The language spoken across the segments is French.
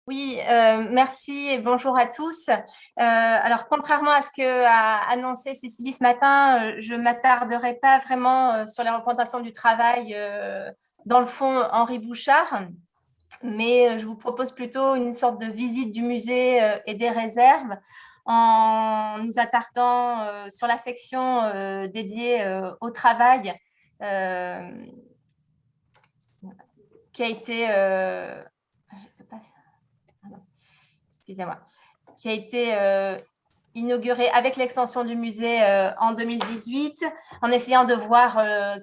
Oui, merci et bonjour à tous. Alors, contrairement à ce qu'a annoncé Cécilie ce matin, je ne m'attarderai pas vraiment sur les représentations du travail dans le fond Henri Bouchard, mais je vous propose plutôt une sorte de visite du musée et des réserves en nous attardant sur la section dédiée au travail euh, qui a été... je peux pas faire- ah non, excusez-moi, qui a été inauguré avec l'extension du musée en 2018, en essayant de voir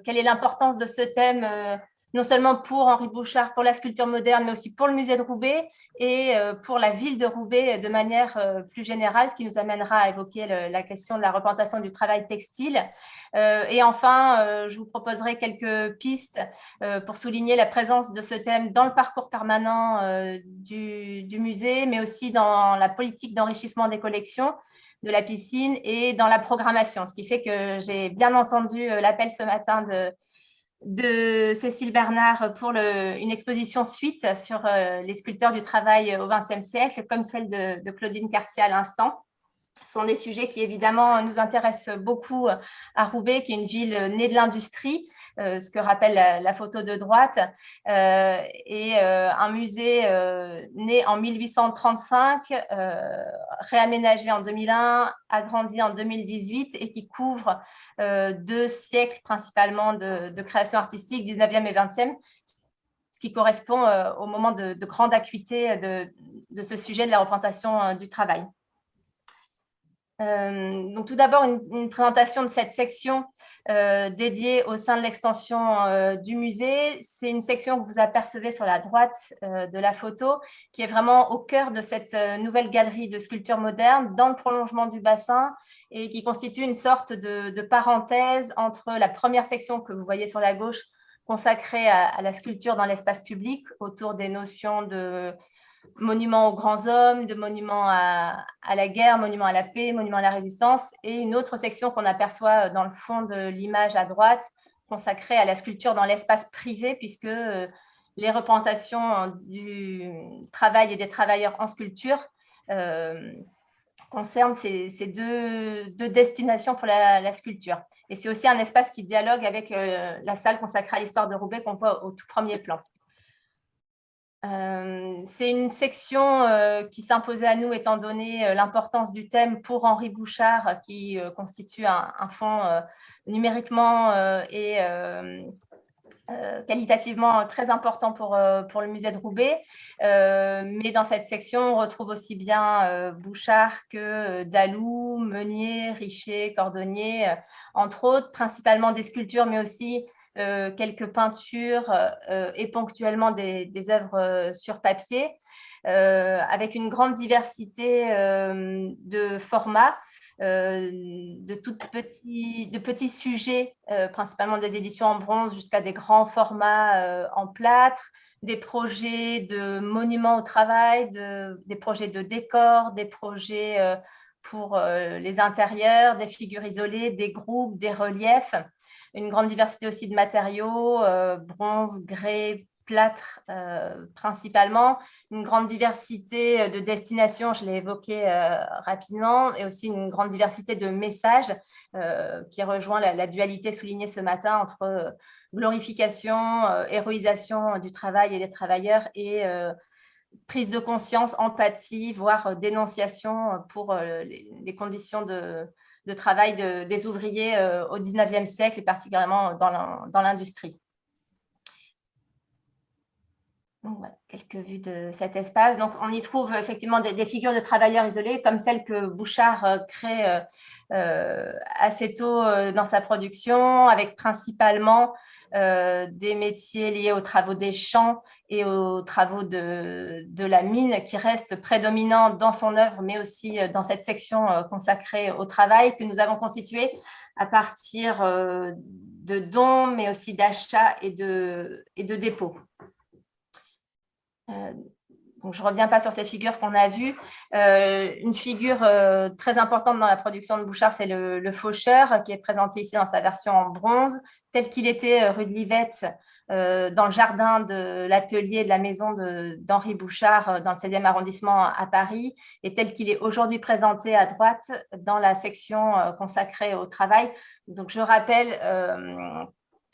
quelle est l'importance de ce thème, non seulement pour Henri Bouchard, pour la sculpture moderne, mais aussi pour le musée de Roubaix et pour la ville de Roubaix de manière plus générale, ce qui nous amènera à évoquer la question de la représentation du travail textile. Et enfin, je vous proposerai quelques pistes pour souligner la présence de ce thème dans le parcours permanent du musée, mais aussi dans la politique d'enrichissement des collections de la piscine et dans la programmation, ce qui fait que j'ai bien entendu l'appel ce matin de Cécile Bernard pour une exposition suite sur les sculpteurs du travail au XXe siècle, comme celle de Claudine Cartier à l'instant. Ce sont des sujets qui, évidemment, nous intéressent beaucoup à Roubaix, qui est une ville née de l'industrie, ce que rappelle la photo de droite, et un musée né en 1835, réaménagé en 2001, agrandi en 2018 et qui couvre 2 siècles principalement de création artistique, 19e et 20e, ce qui correspond au moment de grande acuité de ce sujet de la représentation du travail. Donc tout d'abord, une présentation de cette section dédiée au sein de l'extension du musée. C'est une section que vous apercevez sur la droite de la photo, qui est vraiment au cœur de cette nouvelle galerie de sculpture moderne, dans le prolongement du bassin, et qui constitue une sorte de parenthèse entre la première section que vous voyez sur la gauche, consacrée à la sculpture dans l'espace public, autour des notions de monument aux grands hommes, de monuments à la guerre, monument à la paix, monument à la résistance, et une autre section qu'on aperçoit dans le fond de l'image à droite, consacrée à la sculpture dans l'espace privé, puisque les représentations du travail et des travailleurs en sculpture concernent ces deux destinations pour la sculpture. Et c'est aussi un espace qui dialogue avec la salle consacrée à l'histoire de Roubaix qu'on voit au tout premier plan. C'est une section qui s'imposait à nous étant donné l'importance du thème pour Henri Bouchard, qui constitue un fonds numériquement et qualitativement très important pour le musée de Roubaix. Mais dans cette section, on retrouve aussi bien Bouchard que Dalou, Meunier, Richer, Cordonnier, entre autres, principalement des sculptures, mais aussi quelques peintures et ponctuellement des œuvres sur papier, avec une grande diversité de formats. De petits sujets, principalement des éditions en bronze jusqu'à des grands formats en plâtre, des projets de monuments au travail, des projets de décors, des projets pour les intérieurs, des figures isolées, des groupes, des reliefs, une grande diversité aussi de matériaux, bronze, grès, plâtre principalement, une grande diversité de destinations, je l'ai évoqué rapidement, et aussi une grande diversité de messages qui rejoint la dualité soulignée ce matin entre glorification, héroïsation du travail et des travailleurs et prise de conscience, empathie, voire dénonciation pour les conditions de travail des ouvriers au 19e siècle et particulièrement dans l'industrie. Donc, voilà, quelques vues de cet espace. Donc, on y trouve effectivement des figures de travailleurs isolés, comme celles que Bouchard crée assez tôt dans sa production, avec principalement des métiers liés aux travaux des champs et aux travaux de la mine qui restent prédominants dans son œuvre, mais aussi dans cette section consacrée au travail que nous avons constituée à partir de dons, mais aussi d'achats et de dépôts. Donc, je ne reviens pas sur ces figures qu'on a vues. Une figure très importante dans la production de Bouchard, c'est le faucheur, qui est présenté ici dans sa version en bronze, tel qu'il était rue de Livette, dans le jardin de l'atelier de la maison d'Henri Bouchard, dans le 16e arrondissement à Paris, et tel qu'il est aujourd'hui présenté à droite dans la section consacrée au travail. Donc, je rappelle,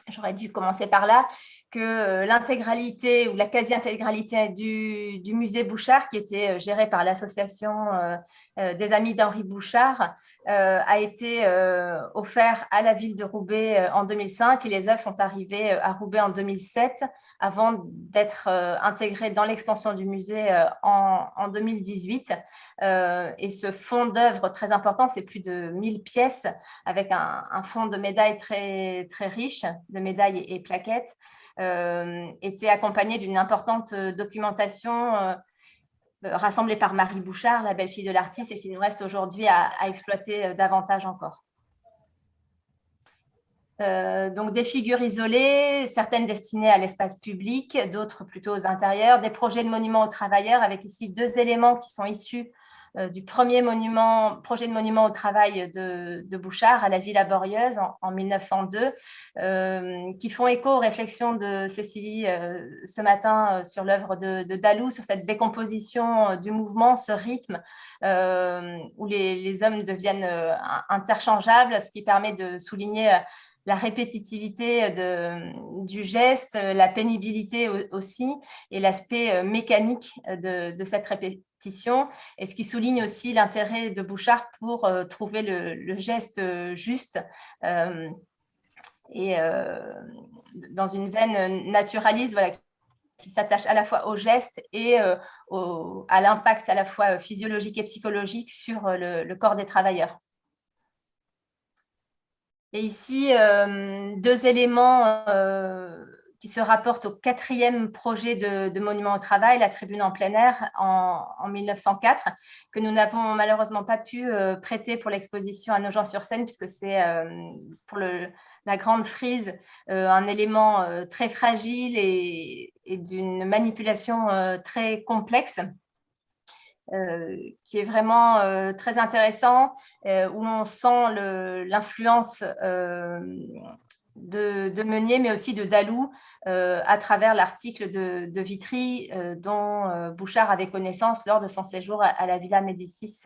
j'aurais dû commencer par là, que l'intégralité ou la quasi-intégralité du musée Bouchard, qui était géré par l'association des Amis d'Henri Bouchard, a été offert à la ville de Roubaix en 2005 et les œuvres sont arrivées à Roubaix en 2007 avant d'être intégrées dans l'extension du musée en 2018. Et ce fonds d'œuvres très important, c'est plus de 1000 pièces avec un fonds de médailles très, très riche, de médailles et plaquettes, était accompagné d'une importante documentation rassemblée par Marie Bouchard, la belle-fille de l'artiste, et qui nous reste aujourd'hui à exploiter davantage encore. Donc des figures isolées, certaines destinées à l'espace public, d'autres plutôt aux intérieurs, des projets de monuments aux travailleurs, avec ici 2 éléments qui sont issus du premier projet de monument au travail de Bouchard à la Villa Borieuse en 1902, qui font écho aux réflexions de Cécilie ce matin sur l'œuvre de Dalou, sur cette décomposition du mouvement, ce rythme où les hommes deviennent interchangeables, ce qui permet de souligner la répétitivité du geste, la pénibilité aussi, et l'aspect mécanique de cette répétition, et ce qui souligne aussi l'intérêt de Bouchard pour trouver le geste juste et dans une veine naturaliste, voilà, qui s'attache à la fois au geste et à l'impact à la fois physiologique et psychologique sur le corps des travailleurs. Et ici, 2 éléments qui se rapportent au 4e projet de monument au travail, la tribune en plein air en 1904, que nous n'avons malheureusement pas pu prêter pour l'exposition à Nogent-sur-Seine, puisque c'est pour la grande frise un élément très fragile et d'une manipulation très complexe. Qui est vraiment très intéressant, où on sent l'influence de Meunier, mais aussi de Dalou, à travers l'article de Vitry dont Bouchard avait connaissance lors de son séjour à la Villa Médicis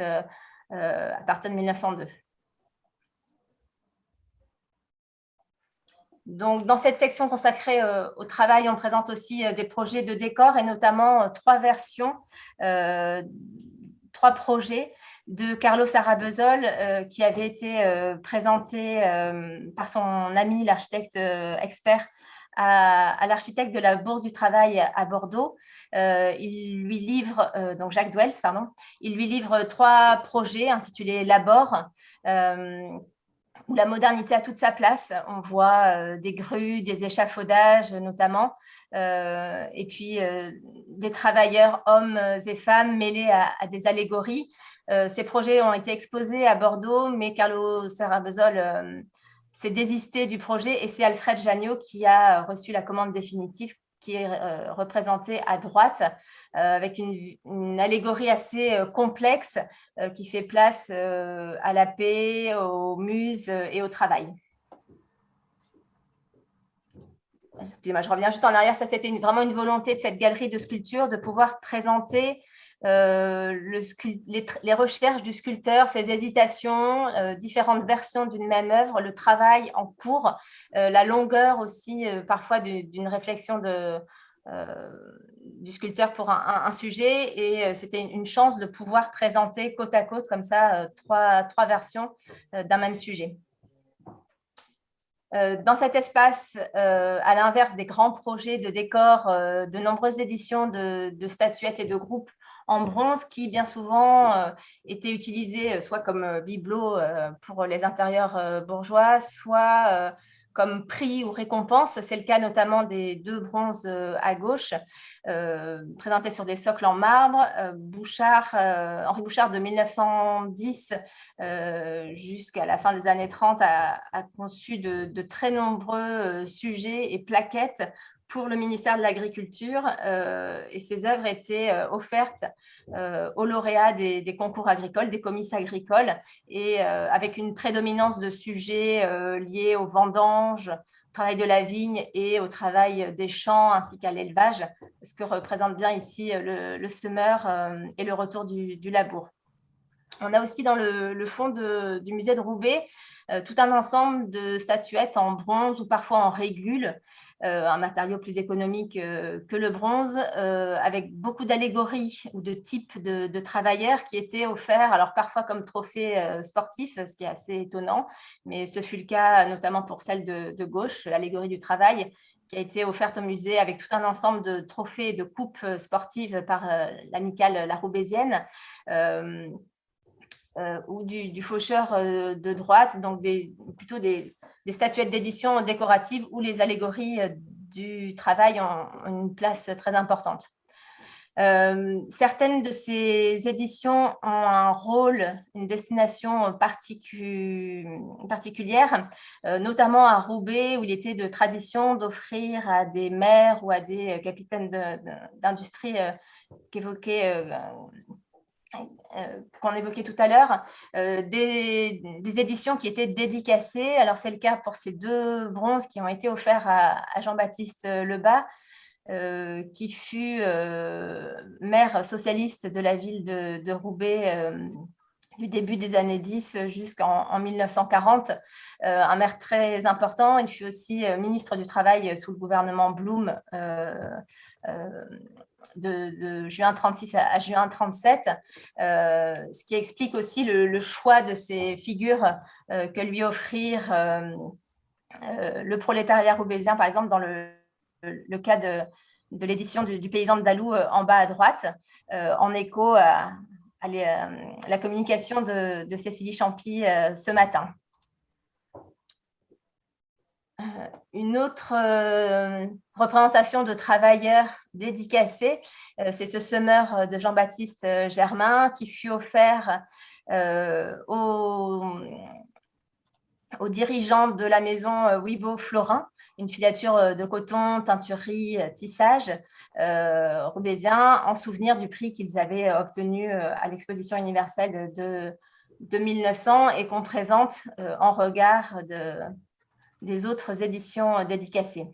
à partir de 1902. Donc, dans cette section consacrée au travail, on présente aussi des projets de décor et notamment 3 versions, 3 projets de Carlos Arabezol qui avait été présenté par son ami, l'architecte expert, à l'architecte de la Bourse du Travail à Bordeaux. Il lui livre, donc Jacques Dwels, pardon, il lui livre 3 projets intitulés Labor, où la modernité a toute sa place. On voit des grues, des échafaudages notamment, et puis des travailleurs, hommes et femmes, mêlés à des allégories. Ces projets ont été exposés à Bordeaux, mais Carlo Serrabezol s'est désisté du projet et c'est Alfred Janniot qui a reçu la commande définitive, qui est représentée à droite, avec une allégorie assez complexe qui fait place à la paix, aux muses et au travail. Excusez-moi, je reviens juste en arrière. Ça, c'était vraiment une volonté de cette galerie de sculpture de pouvoir présenter les recherches du sculpteur, ses hésitations, différentes versions d'une même œuvre, le travail en cours, la longueur aussi parfois d'une réflexion du sculpteur pour un sujet, et c'était une chance de pouvoir présenter côte à côte comme ça 3 versions d'un même sujet. Dans cet espace, à l'inverse des grands projets de décor, de nombreuses éditions de statuettes et de groupes en bronze qui, bien souvent, étaient utilisés soit comme bibelots pour les intérieurs bourgeois, soit comme prix ou récompense. C'est le cas notamment des 2 bronzes à gauche, présentés sur des socles en marbre. Henri Bouchard, de 1910 jusqu'à la fin des années 30, a conçu de très nombreux sujets et plaquettes pour le ministère de l'Agriculture et ces œuvres étaient offertes aux lauréats des concours agricoles, des comices agricoles, et avec une prédominance de sujets liés aux vendanges, au travail de la vigne et au travail des champs ainsi qu'à l'élevage, ce que représente bien ici le semeur et le retour du labour. On a aussi dans le fond du musée de Roubaix tout un ensemble de statuettes en bronze ou parfois en régule, un matériau plus économique que le bronze, avec beaucoup d'allégories ou de types de travailleurs qui étaient offerts, alors parfois comme trophées sportifs, ce qui est assez étonnant, mais ce fut le cas notamment pour celle de gauche, l'allégorie du travail, qui a été offerte au musée avec tout un ensemble de trophées et de coupes sportives par l'amicale La Roubaisienne. Ou du faucheur de droite, donc plutôt des statuettes d'édition décorative où les allégories du travail ont une place très importante. Certaines de ces éditions ont un rôle, une destination particulière, notamment à Roubaix, où il était de tradition d'offrir à des maires ou à des capitaines d'industrie qu'on évoquait tout à l'heure, des éditions qui étaient dédicacées. Alors, c'est le cas pour ces 2 bronzes qui ont été offerts à Jean-Baptiste Lebas, qui fut maire socialiste de la ville de Roubaix du début des années 10 jusqu'en 1940, un maire très important. Il fut aussi ministre du Travail sous le gouvernement Blum de juin 36 à juin 37, ce qui explique aussi le choix de ces figures que lui offrir le prolétariat roubaisien, par exemple, dans le cas de l'édition du Paysan de Dalou en bas à droite, en écho à la communication de Cécilie Champy ce matin. Une autre représentation de travailleurs dédicacés, c'est ce semeur de Jean-Baptiste Germain qui fut offert aux dirigeants de la maison Wibo-Florin, une filature de coton, teinturerie, tissage roubaisien, en souvenir du prix qu'ils avaient obtenu à l'exposition universelle de 1900 et qu'on présente en regard des autres éditions dédicacées.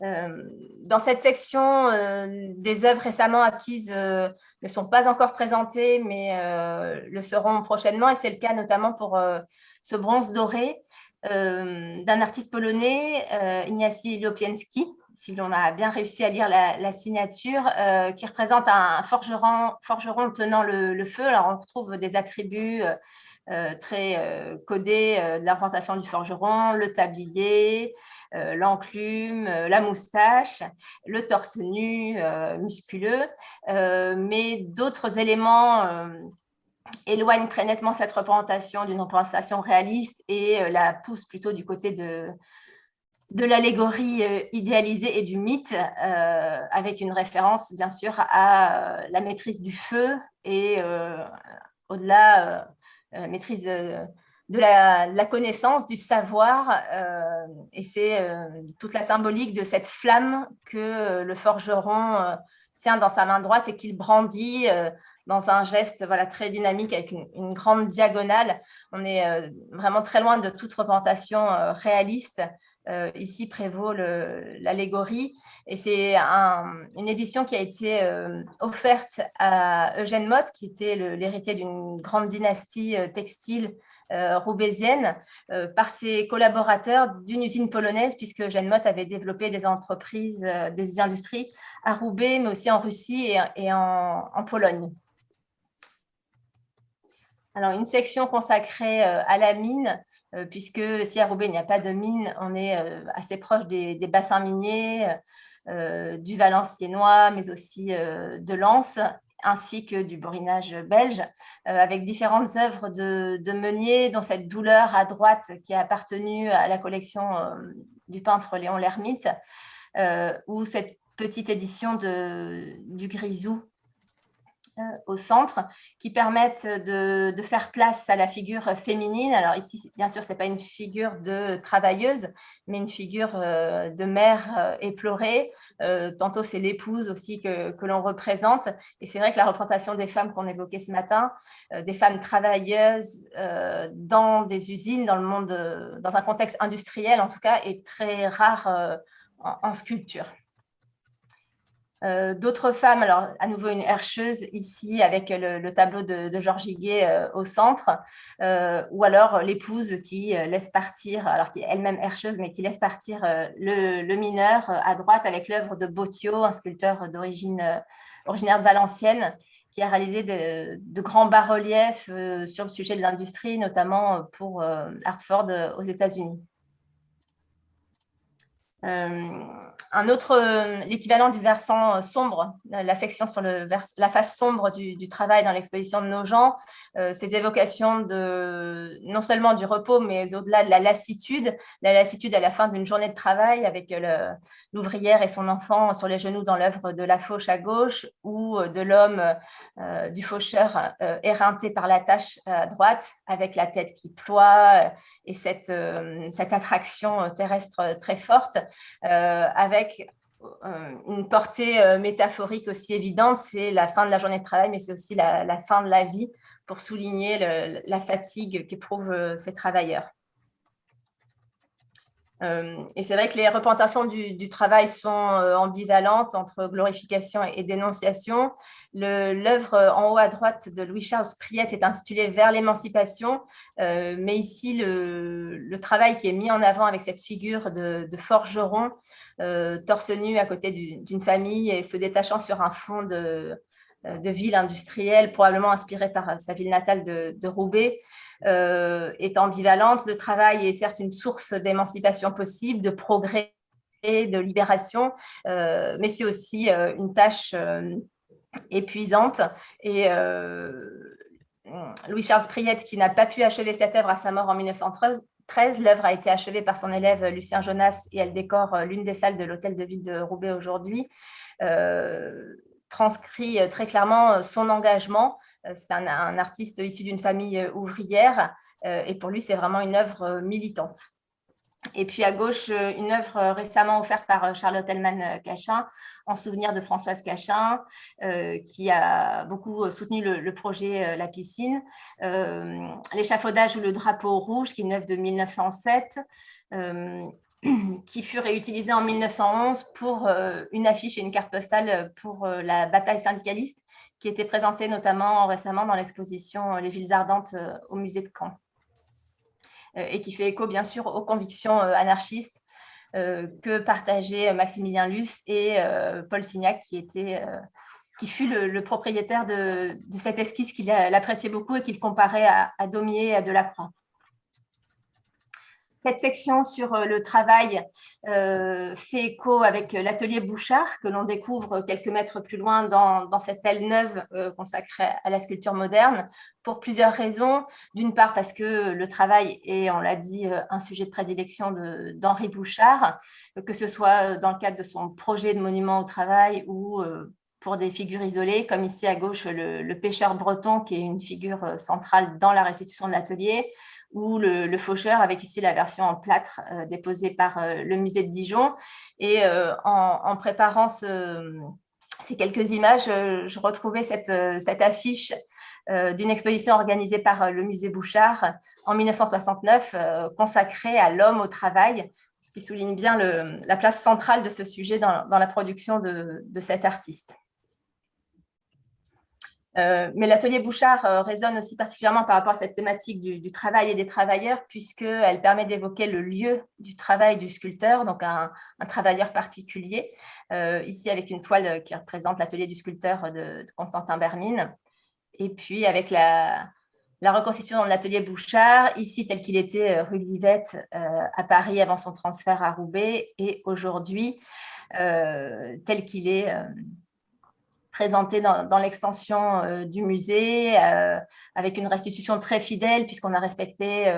Dans cette section, des œuvres récemment acquises ne sont pas encore présentées, mais le seront prochainement, et c'est le cas notamment pour ce bronze doré d'un artiste polonais, Ignacy Lopienski, si l'on a bien réussi à lire la signature, qui représente un forgeron tenant le feu. Alors, on retrouve des attributs très codés de la représentation du forgeron, le tablier, l'enclume, la moustache, le torse nu musculeux, mais d'autres éléments éloignent très nettement cette représentation d'une représentation réaliste et la poussent plutôt du côté de l'allégorie idéalisée et du mythe, avec une référence bien sûr à la maîtrise du feu et au-delà maîtrise de la connaissance, du savoir, et c'est toute la symbolique de cette flamme que le forgeron tient dans sa main droite et qu'il brandit dans un geste très dynamique avec une grande diagonale. On est vraiment très loin de toute représentation réaliste. Ici prévaut l'allégorie, et c'est une édition qui a été offerte à Eugène Motte, qui était l'héritier d'une grande dynastie textile roubaisienne, par ses collaborateurs d'une usine polonaise, puisque Eugène Motte avait développé des entreprises, des industries à Roubaix, mais aussi en Russie et en Pologne. Alors, une section consacrée à la mine, puisque si à Roubaix il n'y a pas de mine, on est assez proche des bassins miniers, du Valenciennois, mais aussi de Lens, ainsi que du borinage belge, avec différentes œuvres de meuniers, dont cette douleur à droite qui a appartenu à la collection du peintre Léon Lermite, ou cette petite édition du Grisou, au centre, qui permettent de faire place à la figure féminine. Alors ici, bien sûr, ce n'est pas une figure de travailleuse, mais une figure de mère éplorée. Tantôt, c'est l'épouse aussi que l'on représente. Et c'est vrai que la représentation des femmes qu'on évoquait ce matin, des femmes travailleuses dans des usines, dans le monde, dans un contexte industriel en tout cas, est très rare en sculpture. D'autres femmes, alors à nouveau une herscheuse ici avec le tableau de Georges Higuet au centre, ou alors l'épouse qui laisse partir, alors qui est elle-même herscheuse, mais qui laisse partir le mineur à droite avec l'œuvre de Bottio, un sculpteur originaire de Valenciennes, qui a réalisé de grands bas-reliefs sur le sujet de l'industrie, notamment pour Hartford aux États-Unis. L'équivalent du versant sombre, la section sur la face sombre du travail dans l'exposition de Nogent, ces évocations non seulement du repos, mais au-delà de la lassitude à la fin d'une journée de travail avec l'ouvrière et son enfant sur les genoux dans l'œuvre de La Fauche à gauche, ou de l'homme du faucheur éreinté par la tâche à droite, avec la tête qui ploie et cette attraction terrestre très forte, avec une portée métaphorique aussi évidente. C'est la fin de la journée de travail, mais c'est aussi la fin de la vie, pour souligner la fatigue qu'éprouvent ces travailleurs. Et c'est vrai que les représentations du travail sont ambivalentes entre glorification et dénonciation. L'œuvre en haut à droite de Louis-Charles Priette est intitulée Vers l'émancipation, mais ici le travail qui est mis en avant avec cette figure de forgeron torse nu à côté d'une famille et se détachant sur un fond de ville industrielle, probablement inspirée par sa ville natale de Roubaix, est ambivalente. Le travail est certes une source d'émancipation possible, de progrès et de libération, mais c'est aussi une tâche épuisante. Et Louis-Charles Priette, qui n'a pas pu achever cette œuvre à sa mort en 1913, l'œuvre a été achevée par son élève Lucien Jonas et elle décore l'une des salles de l'hôtel de ville de Roubaix aujourd'hui. Transcrit très clairement son engagement. C'est un artiste issu d'une famille ouvrière et pour lui, c'est vraiment une œuvre militante. Et puis à gauche, une œuvre récemment offerte par Charlotte Hellman-Cachin en souvenir de Françoise Cachin, qui a beaucoup soutenu le projet La Piscine. L'échafaudage ou le drapeau rouge, qui est une œuvre de 1907, qui fut réutilisée en 1911 pour une affiche et une carte postale pour la bataille syndicaliste, qui était présentée notamment récemment dans l'exposition Les villes ardentes au musée de Caen. Et qui fait écho bien sûr aux convictions anarchistes que partageaient Maximilien Luce et Paul Signac, qui fut le propriétaire de cette esquisse qu'il appréciait beaucoup et qu'il comparait à Daumier et à Delacroix. Cette section sur le travail fait écho avec l'atelier Bouchard, que l'on découvre quelques mètres plus loin dans cette aile neuve consacrée à la sculpture moderne, pour plusieurs raisons. D'une part, parce que le travail est, on l'a dit, un sujet de prédilection d'Henri Bouchard, que ce soit dans le cadre de son projet de monument au travail ou pour des figures isolées, comme ici à gauche le pêcheur breton, qui est une figure centrale dans la restitution de l'atelier, ou le faucheur, avec ici la version en plâtre déposée par le musée de Dijon. Et en préparant ces quelques images, je retrouvais cette affiche d'une exposition organisée par le musée Bouchard en 1969, consacrée à l'homme au travail, ce qui souligne bien la place centrale de ce sujet dans la production de cet artiste. Mais l'atelier Bouchard résonne aussi particulièrement par rapport à cette thématique du travail et des travailleurs, puisqu'elle permet d'évoquer le lieu du travail du sculpteur, donc un travailleur particulier, ici avec une toile qui représente l'atelier du sculpteur de Constantin Bermine, et puis avec la reconstitution de l'atelier Bouchard, ici tel qu'il était rue Livette à Paris avant son transfert à Roubaix, et aujourd'hui tel qu'il est présenté dans l'extension du musée, avec une restitution très fidèle, puisqu'on a respecté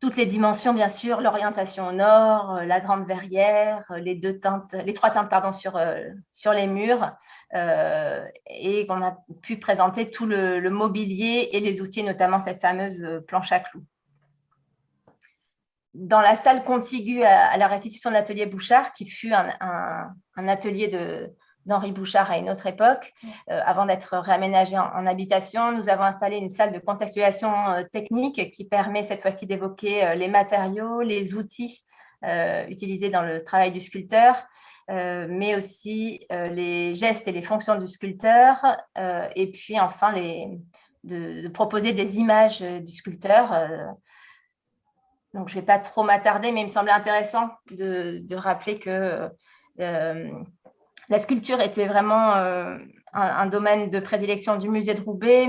toutes les dimensions, bien sûr, l'orientation au nord, la grande verrière, les trois teintes pardon, sur les murs, et qu'on a pu présenter tout le mobilier et les outils, notamment cette fameuse planche à clous. Dans la salle contiguë à la restitution de l'atelier Bouchard, qui fut un atelier d'Henri Bouchard à une autre époque, avant d'être réaménagé en habitation, nous avons installé une salle de contextualisation technique qui permet cette fois-ci d'évoquer les matériaux, les outils utilisés dans le travail du sculpteur, mais aussi les gestes et les fonctions du sculpteur, et puis enfin de proposer des images du sculpteur. Donc, je ne vais pas trop m'attarder, mais il me semblait intéressant de rappeler que la sculpture était vraiment un domaine de prédilection du musée de Roubaix,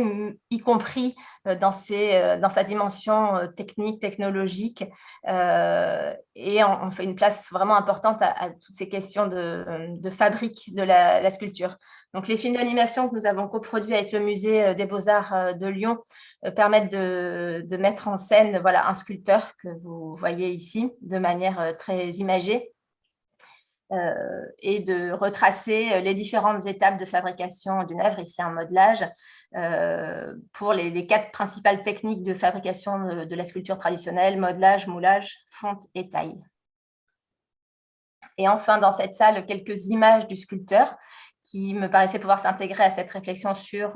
y compris dans sa dimension technique, technologique. Et on fait une place vraiment importante à toutes ces questions de fabrique de la sculpture. Donc, les films d'animation que nous avons coproduits avec le musée des Beaux-Arts de Lyon permettent de mettre en scène un sculpteur que vous voyez ici de manière très imagée. Et de retracer les différentes étapes de fabrication d'une œuvre, ici un modelage, pour les 4 principales techniques de fabrication de la sculpture traditionnelle: modelage, moulage, fonte et taille. Et enfin, dans cette salle, quelques images du sculpteur qui me paraissaient pouvoir s'intégrer à cette réflexion sur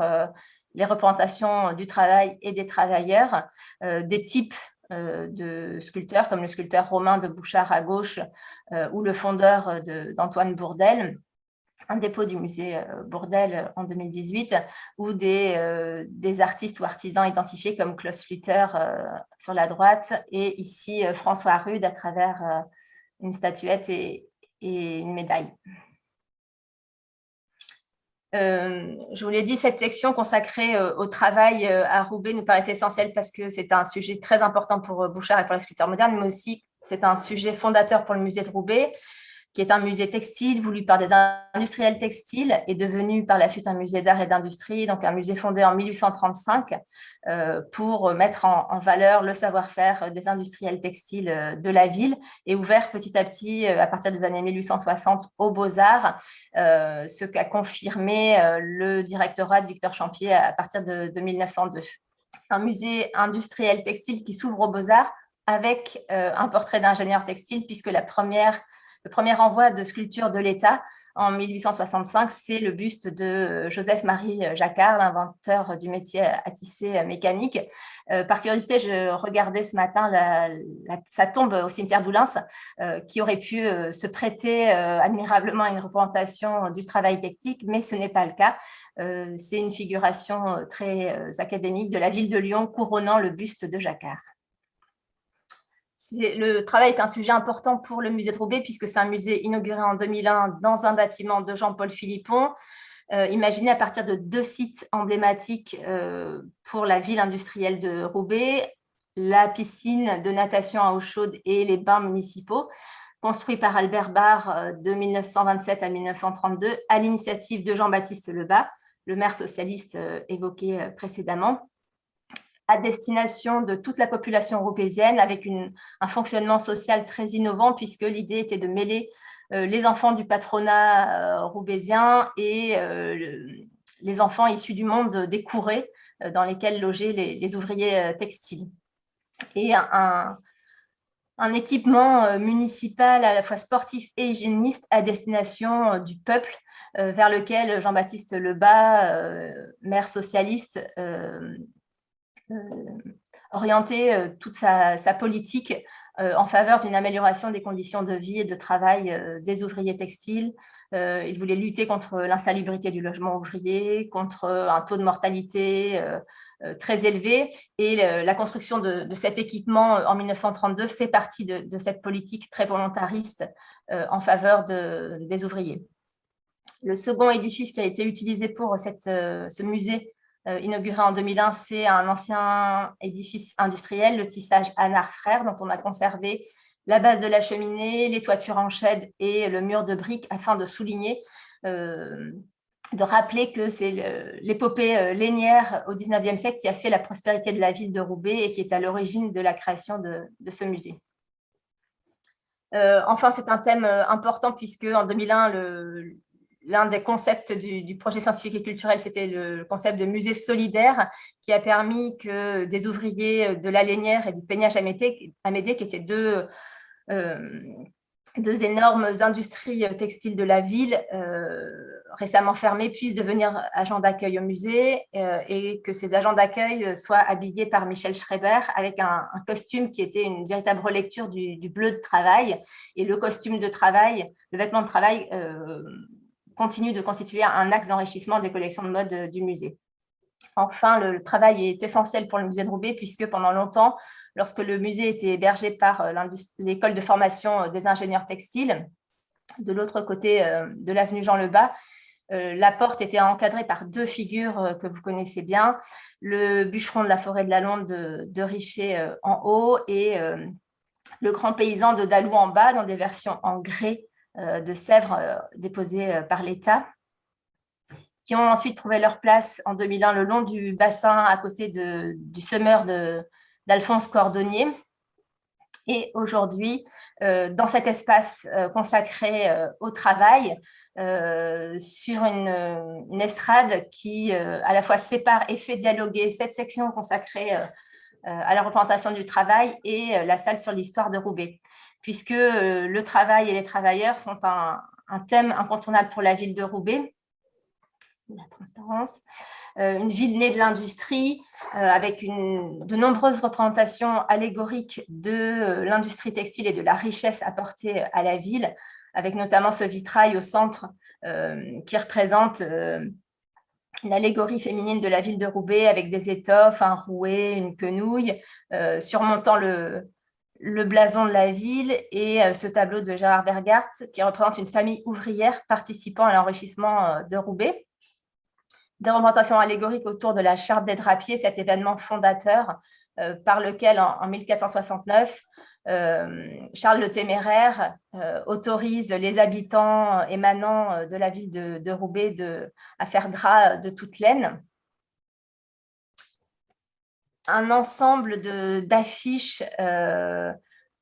les représentations du travail et des travailleurs, des types de sculpteurs, comme le sculpteur romain de Bouchard à gauche, ou le fondeur d'Antoine Bourdelle, un dépôt du musée Bourdelle en 2018, ou des artistes ou artisans identifiés comme Klaus Schlüter sur la droite, et ici François Rude à travers une statuette et une médaille. Je vous l'ai dit, cette section consacrée au travail à Roubaix nous paraissait essentielle parce que c'est un sujet très important pour Bouchard et pour la sculpture moderne, mais aussi c'est un sujet fondateur pour le musée de Roubaix, qui est un musée textile voulu par des industriels textiles et devenu par la suite un musée d'art et d'industrie, donc un musée fondé en 1835 pour mettre en valeur le savoir-faire des industriels textiles de la ville, et ouvert petit à petit à partir des années 1860 aux Beaux-Arts, ce qu'a confirmé le directorat de Victor Champier à partir de 1902. Un musée industriel textile qui s'ouvre aux Beaux-Arts avec un portrait d'ingénieur textile, puisque le premier envoi de sculpture de l'État en 1865, c'est le buste de Joseph-Marie Jacquard, l'inventeur du métier à tisser mécanique. Par curiosité, je regardais ce matin sa tombe au cimetière d'Oulins, qui aurait pu se prêter admirablement à une représentation du travail textile, mais ce n'est pas le cas. C'est une figuration très académique de la ville de Lyon couronnant le buste de Jacquard. Le travail est un sujet important pour le musée de Roubaix, puisque c'est un musée inauguré en 2001 dans un bâtiment de Jean-Paul Philippon, imaginé à partir de 2 sites emblématiques pour la ville industrielle de Roubaix: la piscine de natation à eau chaude et les bains municipaux, construits par Albert Barre de 1927 à 1932, à l'initiative de Jean-Baptiste Lebas, le maire socialiste évoqué précédemment, à destination de toute la population roubaisienne, avec un fonctionnement social très innovant, puisque l'idée était de mêler les enfants du patronat roubaisien et les enfants issus du monde des courets dans lesquels logeaient les ouvriers textiles. Et un équipement municipal à la fois sportif et hygiéniste à destination du peuple, vers lequel Jean-Baptiste Lebas, maire socialiste, orienter toute sa politique en faveur d'une amélioration des conditions de vie et de travail des ouvriers textiles. Il voulait lutter contre l'insalubrité du logement ouvrier, contre un taux de mortalité très élevé, et la construction de cet équipement en 1932 fait partie de cette politique très volontariste en faveur des ouvriers. Le second édifice qui a été utilisé pour ce musée inauguré en 2001, c'est un ancien édifice industriel, le tissage Anard Frères, dont on a conservé la base de la cheminée, les toitures en chède et le mur de briques, afin de souligner de rappeler que c'est l'épopée lainière au XIXe siècle qui a fait la prospérité de la ville de Roubaix et qui est à l'origine de la création de ce musée. Enfin, c'est un thème important puisque en 2001, l'un des concepts du projet scientifique et culturel, c'était le concept de musée solidaire qui a permis que des ouvriers de la lainière et du peignage Amédée, qui étaient deux énormes industries textiles de la ville récemment fermées puissent devenir agents d'accueil au musée et que ces agents d'accueil soient habillés par Michel Schreiber avec un costume qui était une véritable relecture du bleu de travail. Et le costume de travail, le vêtement de travail continue de constituer un axe d'enrichissement des collections de mode du musée. Enfin, le travail est essentiel pour le musée de Roubaix puisque pendant longtemps, lorsque le musée était hébergé par l'école de formation des ingénieurs textiles, de l'autre côté de l'avenue Jean Lebas, la porte était encadrée par deux figures que vous connaissez bien, le bûcheron de la forêt de la Londe de Richer en haut et le grand paysan de Dalou en bas, dans des versions en grès de Sèvres déposées par l'État, qui ont ensuite trouvé leur place en 2001 le long du bassin à côté du semeur d'Alphonse Cordonnier. Et aujourd'hui, dans cet espace consacré au travail, sur une estrade qui à la fois sépare et fait dialoguer cette section consacrée à la représentation du travail et la salle sur l'histoire de Roubaix, puisque le travail et les travailleurs sont un thème incontournable pour la ville de Roubaix. La transparence, une ville née de l'industrie, avec de nombreuses représentations allégoriques de l'industrie textile et de la richesse apportée à la ville, avec notamment ce vitrail au centre qui représente une allégorie féminine de la ville de Roubaix avec des étoffes, un rouet, une quenouille, surmontant le blason de la ville et ce tableau de Gérard Bergart qui représente une famille ouvrière participant à l'enrichissement de Roubaix. Des représentations allégoriques autour de la charte des drapiers, cet événement fondateur par lequel, en 1469, Charles le Téméraire autorise les habitants émanant de la ville de Roubaix à faire drap de toute laine. Un ensemble d'affiches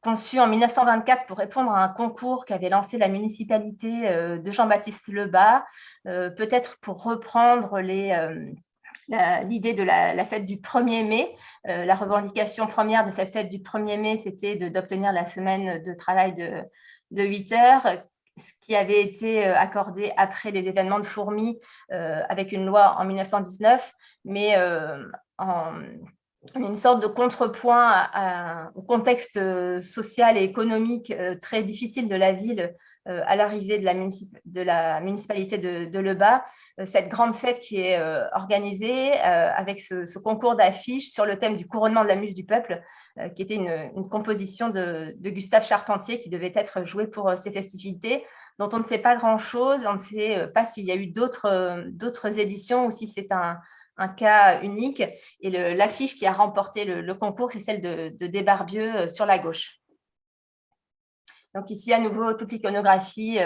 conçues en 1924 pour répondre à un concours qu'avait lancé la municipalité de Jean-Baptiste Lebas, peut-être pour reprendre l'idée de la fête du 1er mai. La revendication première de cette fête du 1er mai, c'était d'obtenir la semaine de travail de 8 heures, ce qui avait été accordé après les événements de Fourmies avec une loi en 1919, mais une sorte de contrepoint au contexte social et économique très difficile de la ville à l'arrivée de la municipalité de Lebas, cette grande fête qui est organisée avec ce concours d'affiches sur le thème du couronnement de la muse du peuple, qui était une composition de Gustave Charpentier qui devait être jouée pour ces festivités, dont on ne sait pas grand-chose. On ne sait pas s'il y a eu d'autres éditions ou si c'est un cas unique. Et l'affiche qui a remporté le concours, c'est celle de Desbarbieux sur la gauche. Donc ici, à nouveau, toute l'iconographie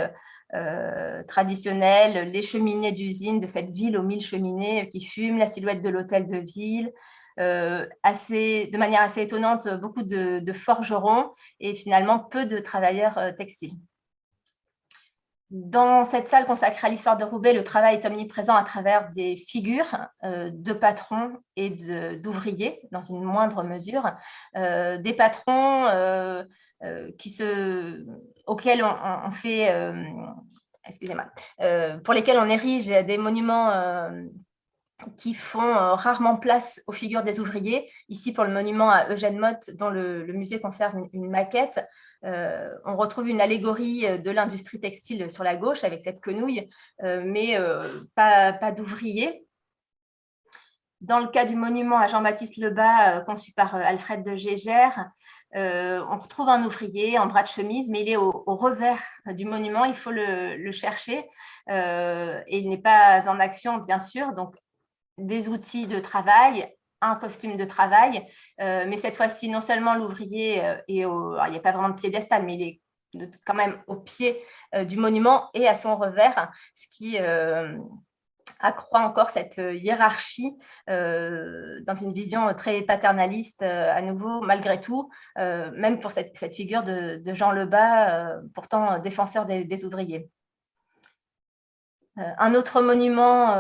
traditionnelle, les cheminées d'usine de cette ville aux 1000 cheminées qui fument, la silhouette de l'hôtel de ville, de manière assez étonnante, beaucoup de forgerons et finalement peu de travailleurs textiles. Dans cette salle consacrée à l'histoire de Roubaix, le travail est omniprésent à travers des figures de patrons et d'ouvriers, dans une moindre mesure. Des patrons auxquels on fait, excusez-moi, pour lesquels on érige des monuments qui font rarement place aux figures des ouvriers. Ici, pour le monument à Eugène Motte, dont le musée conserve une maquette, on retrouve une allégorie de l'industrie textile sur la gauche avec cette quenouille, mais pas d'ouvriers. Dans le cas du monument à Jean-Baptiste Lebas, conçu par Alfred de Gégère, on retrouve un ouvrier en bras de chemise, mais il est au revers du monument, il faut le chercher, et il n'est pas en action, bien sûr, donc des outils de travail, un costume de travail, mais cette fois-ci, non seulement l'ouvrier il n'y a pas vraiment de piédestal, mais il est quand même au pied du monument et à son revers, ce qui accroît encore cette hiérarchie dans une vision très paternaliste à nouveau, malgré tout, même pour cette figure de Jean Lebas, pourtant défenseur des ouvriers. Un autre monument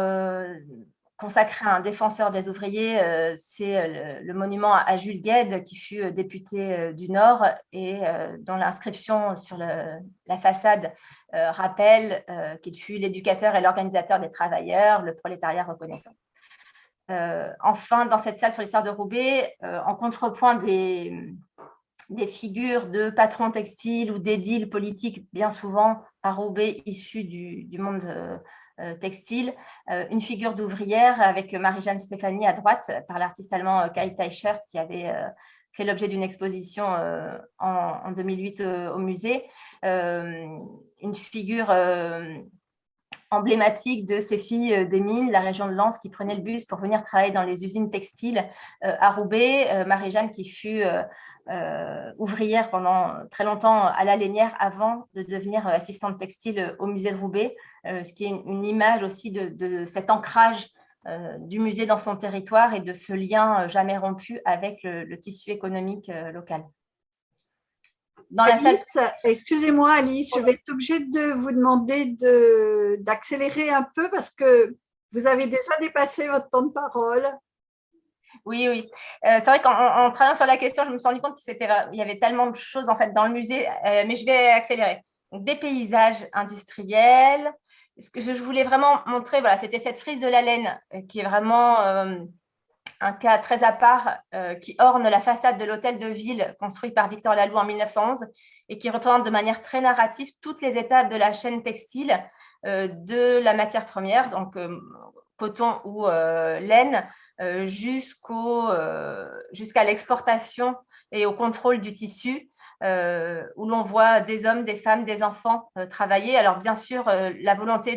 consacré à un défenseur des ouvriers, c'est le monument à Jules Guesde, qui fut député du Nord et dont l'inscription sur la façade rappelle qu'il fut l'éducateur et l'organisateur des travailleurs, le prolétariat reconnaissant. Enfin, dans cette salle sur l'histoire de Roubaix, en contrepoint des figures de patrons textiles ou d'édiles politiques, bien souvent à Roubaix, issus du monde textile, une figure d'ouvrière avec Marie-Jeanne Stéphanie à droite, par l'artiste allemand Kai Teichert, qui avait fait l'objet d'une exposition en 2008 au musée. Une figure emblématique de ces filles des mines, la région de Lens, qui prenaient le bus pour venir travailler dans les usines textiles à Roubaix. Marie-Jeanne qui fut ouvrière pendant très longtemps à la lainière avant de devenir assistante textile au musée de Roubaix, ce qui est une image aussi de cet ancrage du musée dans son territoire et de ce lien jamais rompu avec le tissu économique local. Dans Alice, excusez-moi Alice, je vais être obligée de vous demander d'accélérer un peu parce que vous avez déjà dépassé votre temps de parole. Oui, oui. C'est vrai qu'en travaillant sur la question, je me suis rendu compte qu'il y avait tellement de choses en fait dans le musée, mais je vais accélérer. Donc, des paysages industriels. Ce que je voulais vraiment montrer, voilà, c'était cette frise de la laine qui est vraiment un cas très à part qui orne la façade de l'hôtel de ville construit par Victor Laloux en 1911 et qui représente de manière très narrative toutes les étapes de la chaîne textile, de la matière première, donc coton ou laine, jusqu'à l'exportation et au contrôle du tissu, où l'on voit des hommes, des femmes, des enfants travailler. Alors bien sûr, la volonté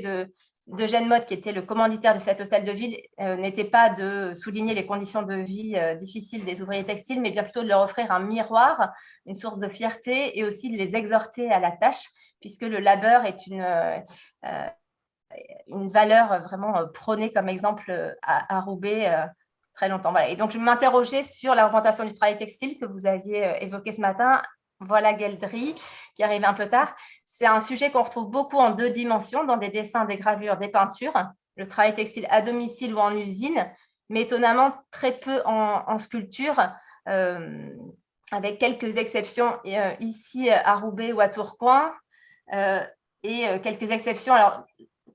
d'Eugène Motte, qui était le commanditaire de cet hôtel de ville, n'était pas de souligner les conditions de vie difficiles des ouvriers textiles, mais bien plutôt de leur offrir un miroir, une source de fierté, et aussi de les exhorter à la tâche, puisque le labeur est une valeur vraiment prônée comme exemple à Roubaix très longtemps. Voilà. Et donc, je m'interrogeais sur la représentation du travail textile que vous aviez évoqué ce matin. Voilà Gueldry, qui arrive un peu tard. C'est un sujet qu'on retrouve beaucoup en 2 dimensions, dans des dessins, des gravures, des peintures, le travail textile à domicile ou en usine, mais étonnamment très peu en sculpture, avec quelques exceptions ici à Roubaix ou à Tourcoing, et quelques exceptions. Alors,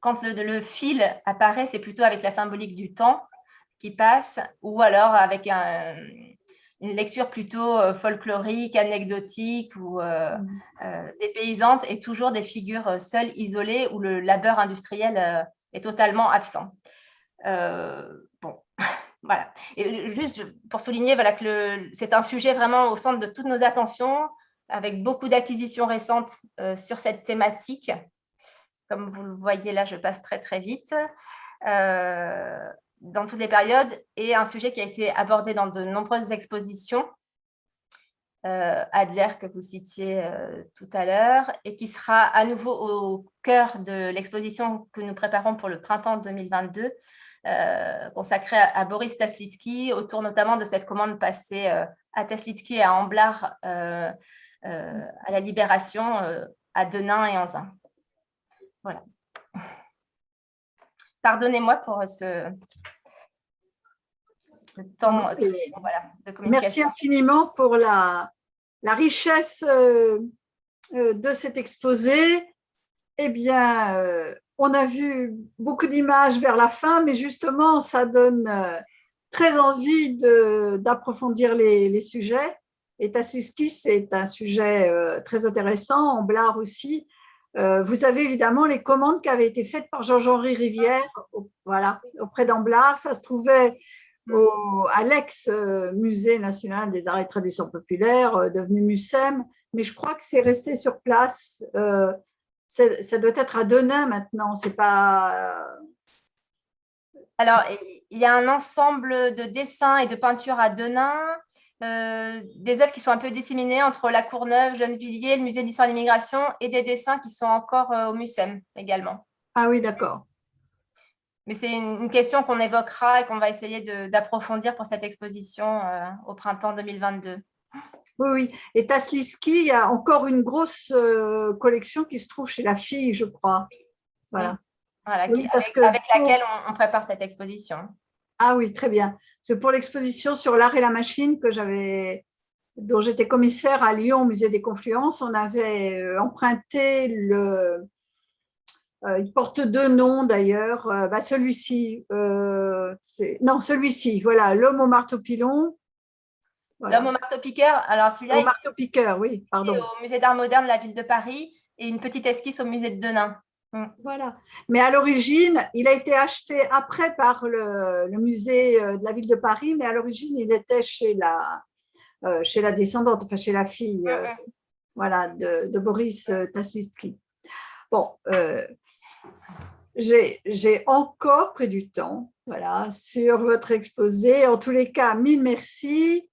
quand le fil apparaît, c'est plutôt avec la symbolique du temps qui passe, ou alors avec une lecture plutôt folklorique, anecdotique ou dépaysante, et toujours des figures seules, isolées, où le labeur industriel est totalement absent. Bon, voilà. Et juste pour souligner voilà, que c'est un sujet vraiment au centre de toutes nos attentions, avec beaucoup d'acquisitions récentes sur cette thématique. Comme vous le voyez là, je passe très très vite. Dans toutes les périodes, et un sujet qui a été abordé dans de nombreuses expositions, Adler que vous citiez tout à l'heure, et qui sera à nouveau au cœur de l'exposition que nous préparons pour le printemps 2022, consacrée à Boris Taslitsky, autour notamment de cette commande passée à Taslitsky et à Amblard à la Libération, à Denain et Anzin. Voilà. Pardonnez-moi pour ce temps de communication. Merci infiniment pour la richesse de cet exposé. Eh bien, on a vu beaucoup d'images vers la fin, mais justement, ça donne très envie d'approfondir les sujets. Et Taslitsky, c'est un sujet très intéressant, Amblard aussi. Vous avez évidemment les commandes qui avaient été faites par Georges-Henri Rivière, voilà, auprès d'Amblard. Ça se trouvait à l'ex-Musée national des arts et traditions populaires, devenu MUSEM, mais je crois que c'est resté sur place. Ça doit être à Denain maintenant, c'est pas… Alors, il y a un ensemble de dessins et de peintures à Denain, des œuvres qui sont un peu disséminées entre la Courneuve, Gennevilliers, le musée d'histoire de l'immigration, et des dessins qui sont encore au MUSEM également. Ah oui, d'accord. Mais c'est une question qu'on évoquera et qu'on va essayer d'approfondir pour cette exposition au printemps 2022. Oui, oui. Et Tasliski, il y a encore une grosse collection qui se trouve chez la fille, je crois. Voilà. Oui. Voilà, oui, parce avec laquelle on prépare cette exposition. Ah oui, très bien. C'est pour l'exposition sur l'art et la machine dont j'étais commissaire à Lyon, au Musée des Confluences. On avait emprunté il porte deux noms d'ailleurs. Celui-ci, non, celui-ci, voilà, l'homme au marteau-pilon. Voilà. L'homme au marteau-piqueur, alors celui-là, Au marteau-piqueur, oui, pardon. Au Musée d'art moderne de la ville de Paris et une petite esquisse au Musée de Denain. Voilà. Mais à l'origine, il a été acheté après par le musée de la ville de Paris, mais à l'origine, il était chez la descendante, enfin chez la fille voilà, de Boris Tasitsky. Bon, j'ai encore pris du temps voilà, sur votre exposé. En tous les cas, mille merci.